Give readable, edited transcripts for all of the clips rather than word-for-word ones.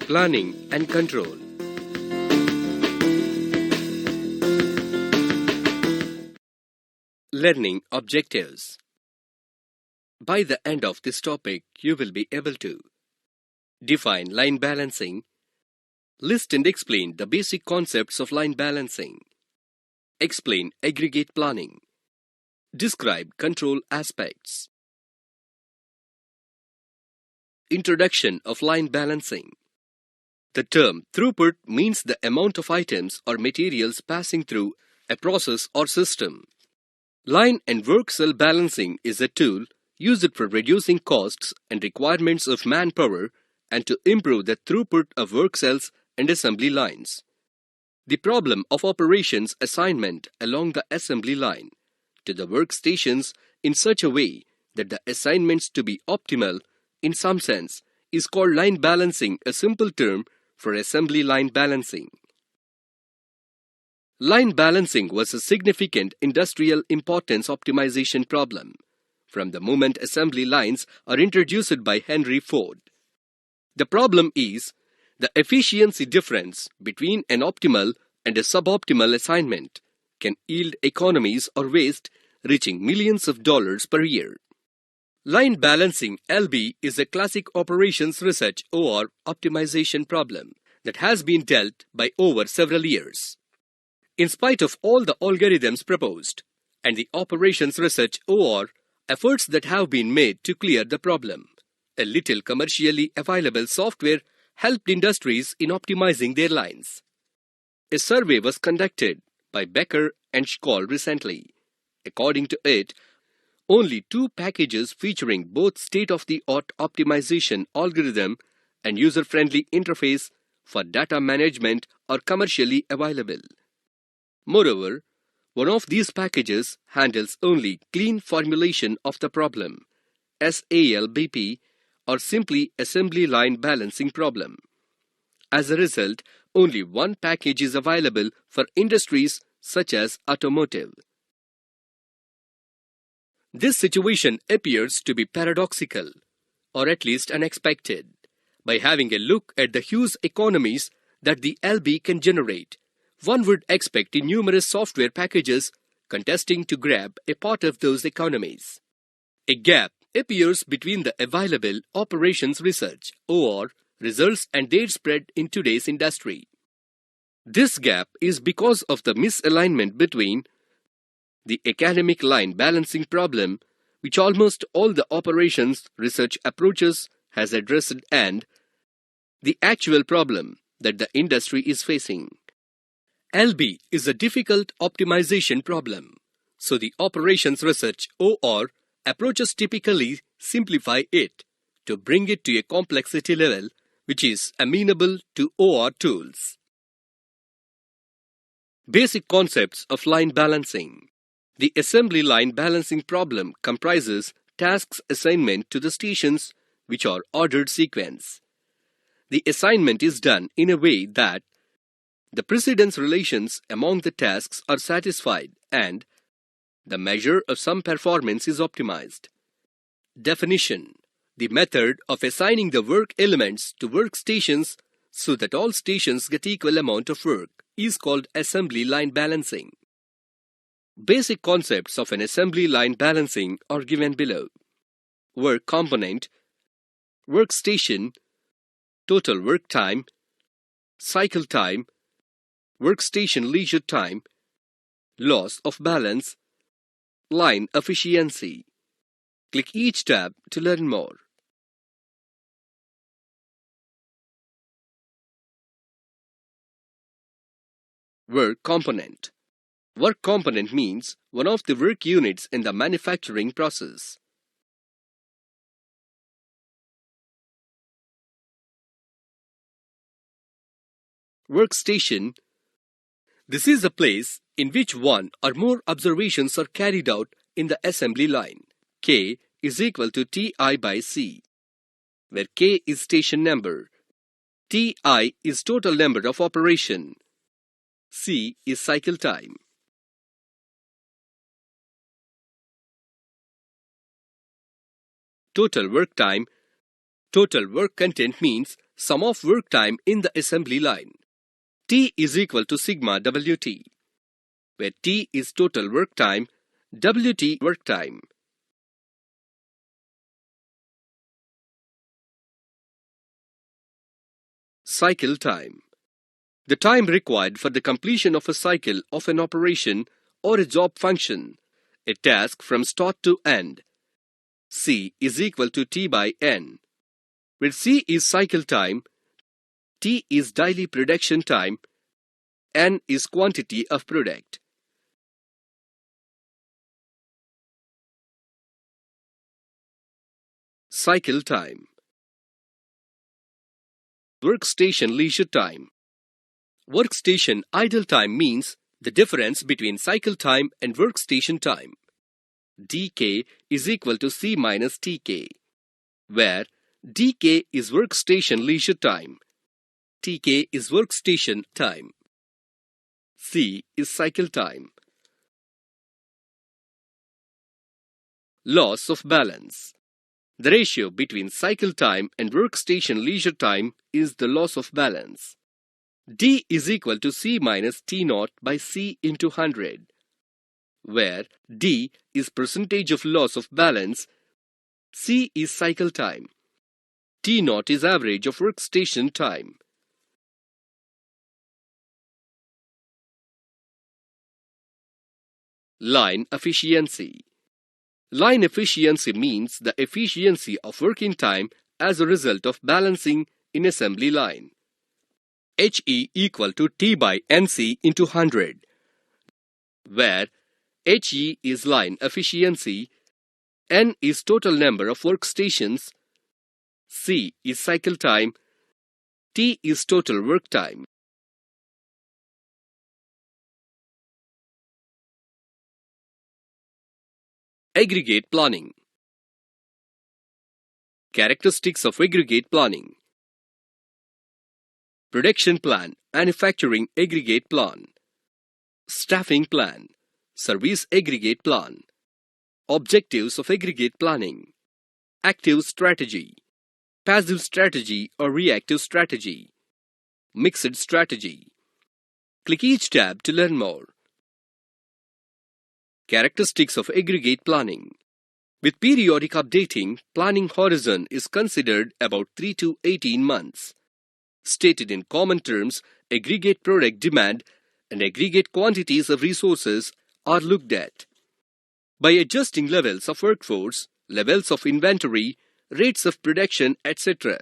Planning and control. Learning objectives. By the end of this topic, you will be able to define line balancing, list and explain the basic concepts of line balancing, explain aggregate planning, describe control aspects. Introduction of line balancing. The term throughput means the amount of items or materials passing through a process or system. Line and work cell balancing is a tool used for reducing costs and requirements of manpower and to improve the throughput of work cells and assembly lines. The problem of operations assignment along the assembly line to the workstations in such a way that the assignments to be optimal in some sense is called line balancing, a simple term for assembly line balancing. Line balancing was a significant industrial importance optimization problem from the moment assembly lines are introduced by Henry Ford. The problem is the efficiency difference between an optimal and a suboptimal assignment can yield economies or waste reaching millions of dollars per year. Line balancing (LB) is a classic operations research or optimization problem that has been dealt by over several years. In spite of all the algorithms proposed and the operations research or efforts that have been made to clear the problem, a little commercially available software helped industries in optimizing their lines. A survey was conducted by Becker and Scholl recently. According to it, only 2 packages featuring both state-of-the-art optimization algorithm and user-friendly interface for data management are commercially available. Moreover, one of these packages handles only clean formulation of the problem, SALBP, or simply assembly line balancing problem. As a result, only one package is available for industries such as automotive. This situation appears to be paradoxical, or at least unexpected. By having a look at the huge economies that the LB can generate, one would expect numerous software packages contesting to grab a part of those economies. A gap appears between the available operations research or results and their spread in today's industry. This gap is because of the misalignment between the academic line balancing problem, which almost all the operations research approaches has addressed, and the actual problem that the industry is facing. LB is a difficult optimization problem, so the operations research OR approaches typically simplify it to bring it to a complexity level which is amenable to OR tools. Basic concepts of line balancing. The assembly line balancing problem comprises tasks assignment to the stations which are ordered sequence. The assignment is done in a way that the precedence relations among the tasks are satisfied and the measure of some performance is optimized. Definition: the method of assigning the work elements to workstations so that all stations get equal amount of work is called assembly line balancing. Basic concepts of an assembly line balancing are given below. Work component, workstation, total work time, cycle time, workstation leisure time, loss of balance, line efficiency. Click each tab to learn more. Work component. Work component means one of the work units in the manufacturing process. Workstation. This is a place in which one or more observations are carried out in the assembly line. K is equal to Ti by C, where K is station number, Ti is total number of operation, C is cycle time. Total work time. Total work content means Sum of work time in the assembly line. T is equal to sigma WT, where T is total work time, WT work time. Cycle time. The time required for the completion of a cycle of an operation or a job function, a task from start to end. C is equal to T by N, where C is cycle time, T is daily production time, N is quantity of product. Cycle time. Workstation leisure time. Workstation idle time means the difference between cycle time and workstation time. dk is equal to C minus tk, where dk is workstation leisure time, tk is workstation time, C is cycle time. Loss of balance. The ratio between cycle time and workstation leisure time is the loss of balance. D is equal to C minus T naught by C into 100, where D is percentage of loss of balance, C is cycle time, T naught is average of workstation time. Line efficiency. Line efficiency means the efficiency of working time as a result of balancing in assembly line. HE equal to T by NC into 100, where HE is line efficiency, N is total number of workstations, C is cycle time, T is total work time. Aggregate planning. Characteristics of aggregate planning. Production plan, manufacturing aggregate plan. Staffing plan, service aggregate plan. Objectives of aggregate planning. Active strategy, passive strategy or reactive strategy. Mixed strategy. Click each tab to learn more. Characteristics of aggregate planning. With periodic updating, planning horizon is considered about 3 to 18 months. Stated in common terms, aggregate product demand and aggregate quantities of resources are looked at. By adjusting levels of workforce, levels of inventory, rates of production, etc.,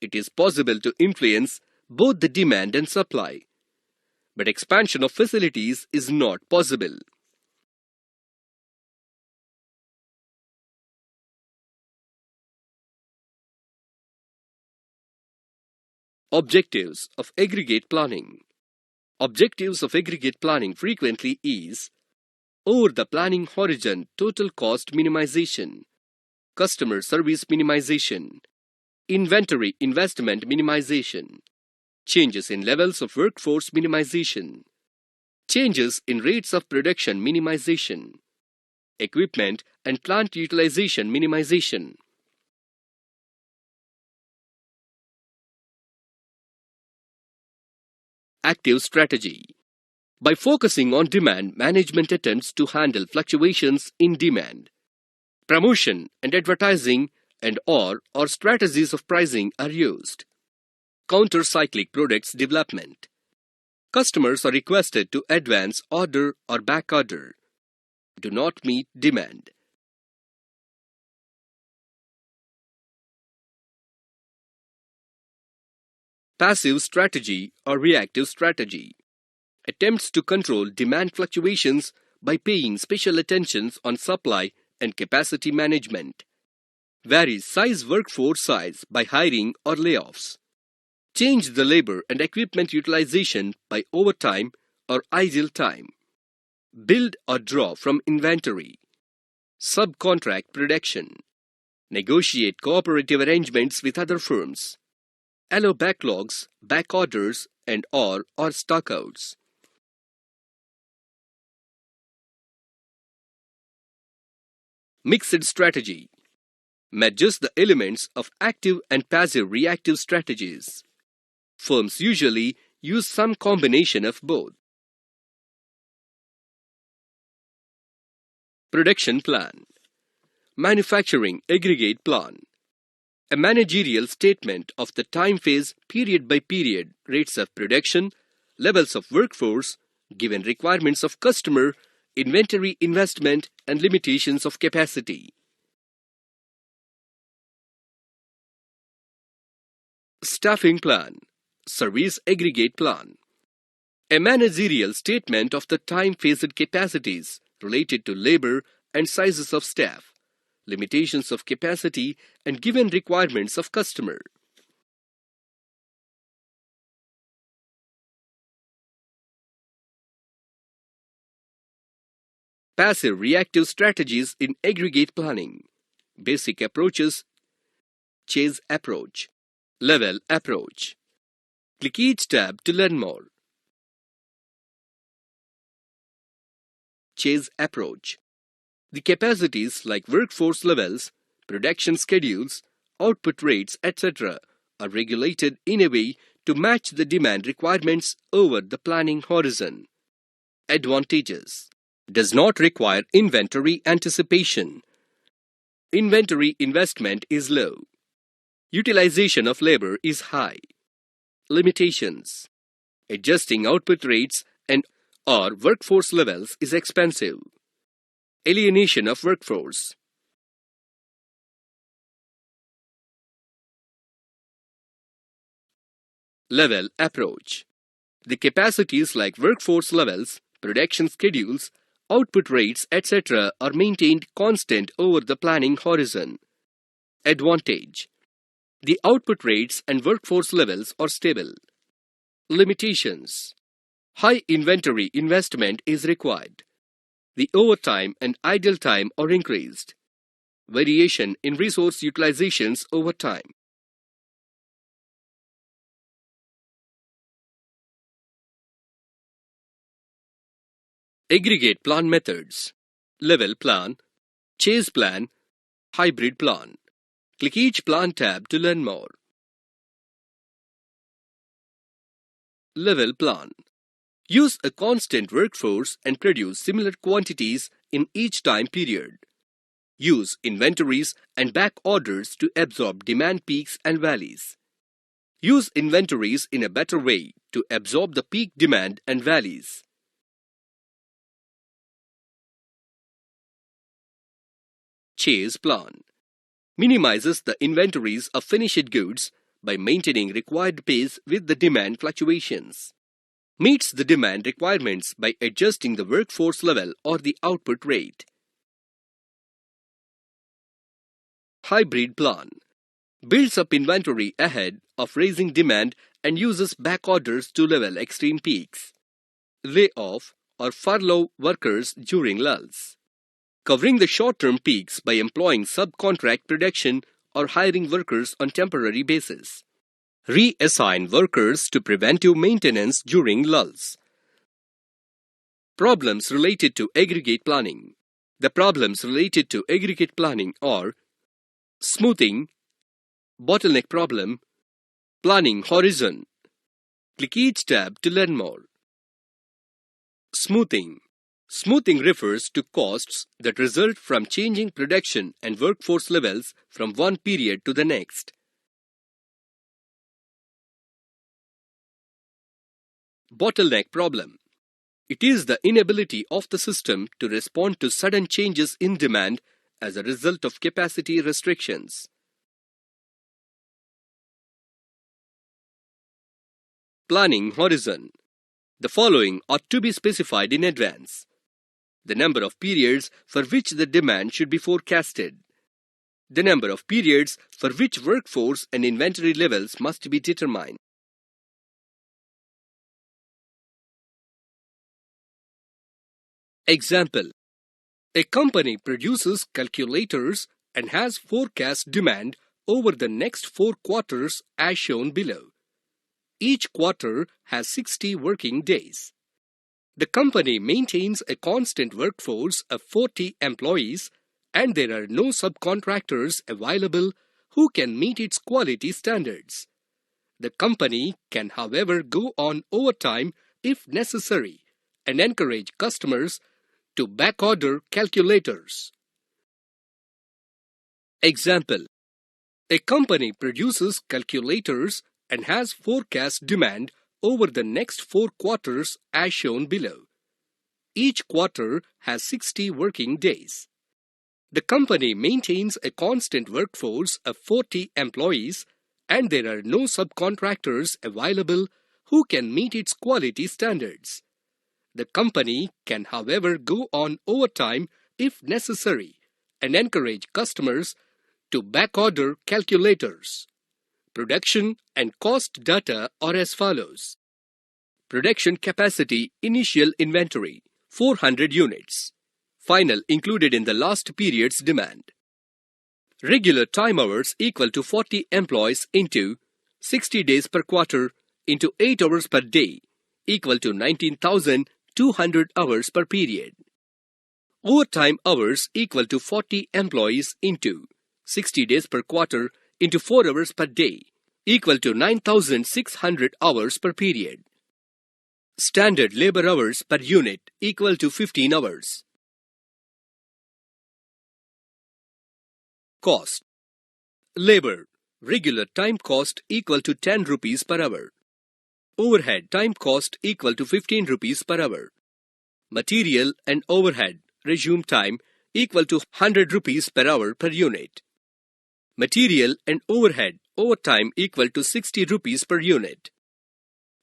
it is possible to influence both the demand and supply. But expansion of facilities is not possible. Objectives of aggregate planning. Objectives of aggregate planning frequently is over the planning horizon total cost minimization, customer service minimization, inventory investment minimization, changes in levels of workforce minimization, changes in rates of production minimization, equipment and plant utilization minimization. Active strategy. By focusing on demand, management attempts to handle fluctuations in demand. Promotion and advertising and/or strategies of pricing are used. Counter-cyclic products development. Customers are requested to advance order or back order. Do not meet demand. Passive strategy or reactive strategy. Attempts to control demand fluctuations by paying special attention on supply and capacity management. Varies size workforce size by hiring or layoffs. Change the labor and equipment utilization by overtime or idle time. Build or draw from inventory. Subcontract production. Negotiate cooperative arrangements with other firms. Allow backlogs, back orders, and/or stockouts. Mixed strategy. matches the elements of active and passive reactive strategies. Firms usually use some combination of both. Production plan. Manufacturing aggregate plan. A managerial statement of the time phase period by period rates of production, levels of workforce, given requirements of customer, inventory investment and limitations of capacity. Staffing plan. Service aggregate plan. A managerial statement of the time-phased capacities related to labor and sizes of staff, limitations of capacity and given requirements of customer. Passive reactive strategies in aggregate planning. Basic approaches. Chase approach. Level approach. Click each tab to learn more. Chase approach. The capacities like workforce levels, production schedules, output rates, etc. are regulated in a way to match the demand requirements over the planning horizon. Advantages. Does not require inventory anticipation. Inventory investment is low. Utilization of labor is high. Limitations. Adjusting output rates and or workforce levels is expensive. Alienation of workforce. Level approach. The capacities like workforce levels, production schedules, output rates, etc. are maintained constant over the planning horizon. Advantage. The output rates and workforce levels are stable. Limitations. High inventory investment is required. The overtime and idle time are increased. Variation in resource utilizations over time. Aggregate plan methods. Level plan, chase plan, hybrid plan. Click each plan tab to learn more. Level plan. Use a constant workforce and produce similar quantities in each time period. Use inventories and back orders to absorb demand peaks and valleys. Use inventories in a better way to absorb the peak demand and valleys. Chase plan. Minimizes the inventories of finished goods by maintaining required pace with the demand fluctuations. Meets the demand requirements by adjusting the workforce level or the output rate. Hybrid plan. Builds up inventory ahead of raising demand and uses back orders to level extreme peaks. Lay off or furlough workers during lulls. Covering the short-term peaks by employing subcontract production or hiring workers on temporary basis. Reassign workers to preventive maintenance during lulls. Problems related to aggregate planning. The problems related to aggregate planning are smoothing, bottleneck problem, planning horizon. Click each tab to learn more. Smoothing. Smoothing refers to costs that result from changing production and workforce levels from one period to the next. Bottleneck problem. It is the inability of the system to respond to sudden changes in demand as a result of capacity restrictions. Planning horizon. The following ought to be specified in advance. The number of periods for which the demand should be forecasted. The number of periods for which workforce and inventory levels must be determined. Example. A company produces calculators and has forecast demand over the next 4 quarters as shown below. Each quarter has 60 working days. The company maintains a constant workforce of 40 employees and there are no subcontractors available who can meet its quality standards. The company can, however, go on overtime if necessary and encourage customers to backorder calculators. Example: a company produces calculators and has forecast demand over the next 4 quarters as shown below. Each quarter has 60 working days. The company maintains a constant workforce of 40 employees and there are no subcontractors available who can meet its quality standards. The company can, however, go on overtime if necessary and encourage customers to backorder calculators. Production and cost data are as follows. Production capacity initial inventory 400 units. Final included in the last period's demand. Regular time hours equal to 40 employees into 60 days per quarter into 8 hours per day equal to 19,200 hours per period. Overtime hours equal to 40 employees into 60 days per quarter into 4 hours per day equal to 9,600 hours per period. Standard labor hours per unit equal to 15 hours. Cost. Labor regular time cost equal to 10 rupees per hour. Overhead time cost equal to 15 rupees per hour. Material and overhead resume time equal to 100 rupees per hour per unit. Material and overhead overtime equal to 60 rupees per unit.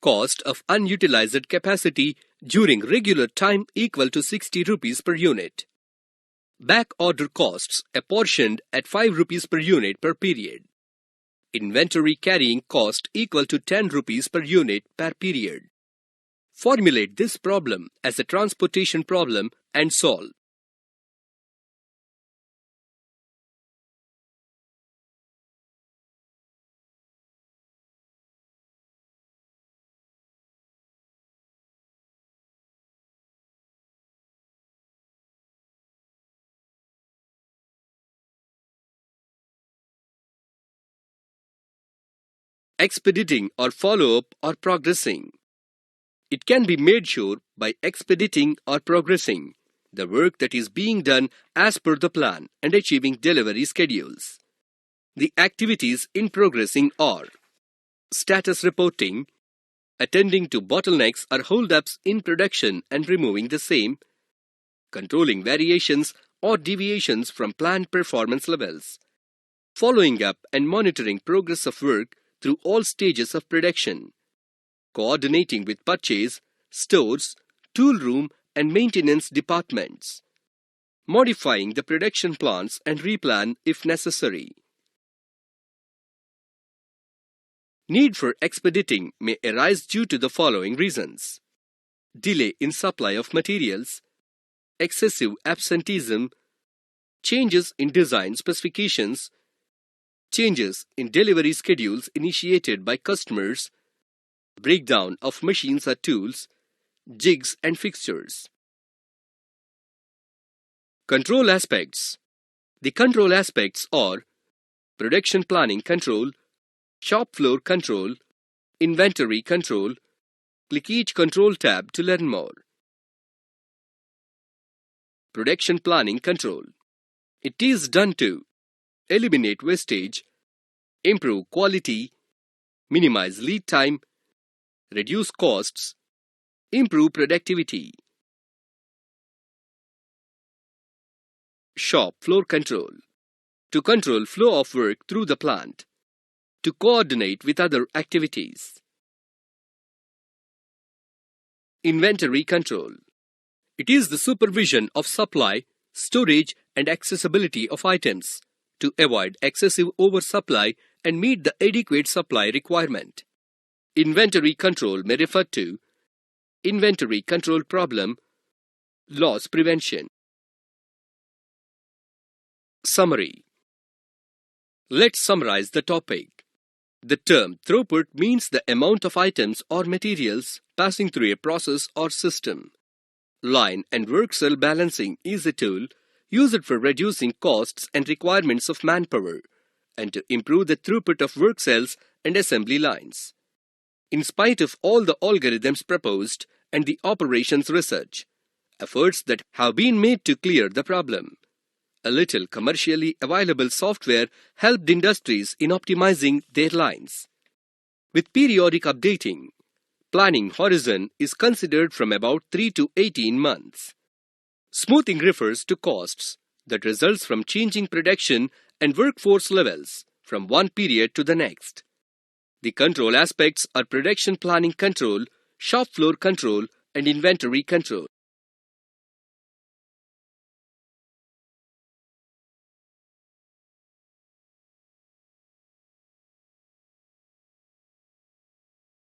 Cost of unutilized capacity during regular time equal to 60 rupees per unit. Back order costs apportioned at 5 rupees per unit per period. Inventory carrying cost equal to 10 rupees per unit per period. Formulate this problem as a transportation problem and solve. Expediting or follow-up or progressing. It can be made sure by expediting or progressing the work that is being done as per the plan and achieving delivery schedules. The activities in progressing are status reporting, attending to bottlenecks or holdups in production and removing the same, controlling variations or deviations from planned performance levels, following up and monitoring progress of work through all stages of production, coordinating with purchase, stores, tool room and maintenance departments, modifying the production plans and replan if necessary. Need for expediting may arise due to the following reasons: delay in supply of materials, excessive absenteeism, changes in design specifications, changes in delivery schedules initiated by customers, breakdown of machines or tools, jigs and fixtures. Control aspects. The control aspects are production planning control, shop floor control, inventory control. Click each control tab to learn more. Production planning control. It is done to eliminate wastage, improve quality, minimize lead time, reduce costs, improve productivity. Shop floor control. To control flow of work through the plant. To coordinate with other activities. Inventory control. It is the supervision of supply, storage and accessibility of items to avoid excessive oversupply and meet the adequate supply requirement. Inventory control may refer to inventory control problem, loss prevention. Summary. Let's summarize the topic. The term throughput means the amount of items or materials passing through a process or system. Line and work cell balancing is a tool use it for reducing costs and requirements of manpower, and to improve the throughput of work cells and assembly lines. In spite of all the algorithms proposed and the operations research, efforts that have been made to clear the problem, a little commercially available software helped industries in optimizing their lines. With periodic updating, planning horizon is considered from about 3 to 18 months. Smoothing refers to costs that results from changing production and workforce levels from one period to the next. The control aspects are production planning control, shop floor control, and inventory control.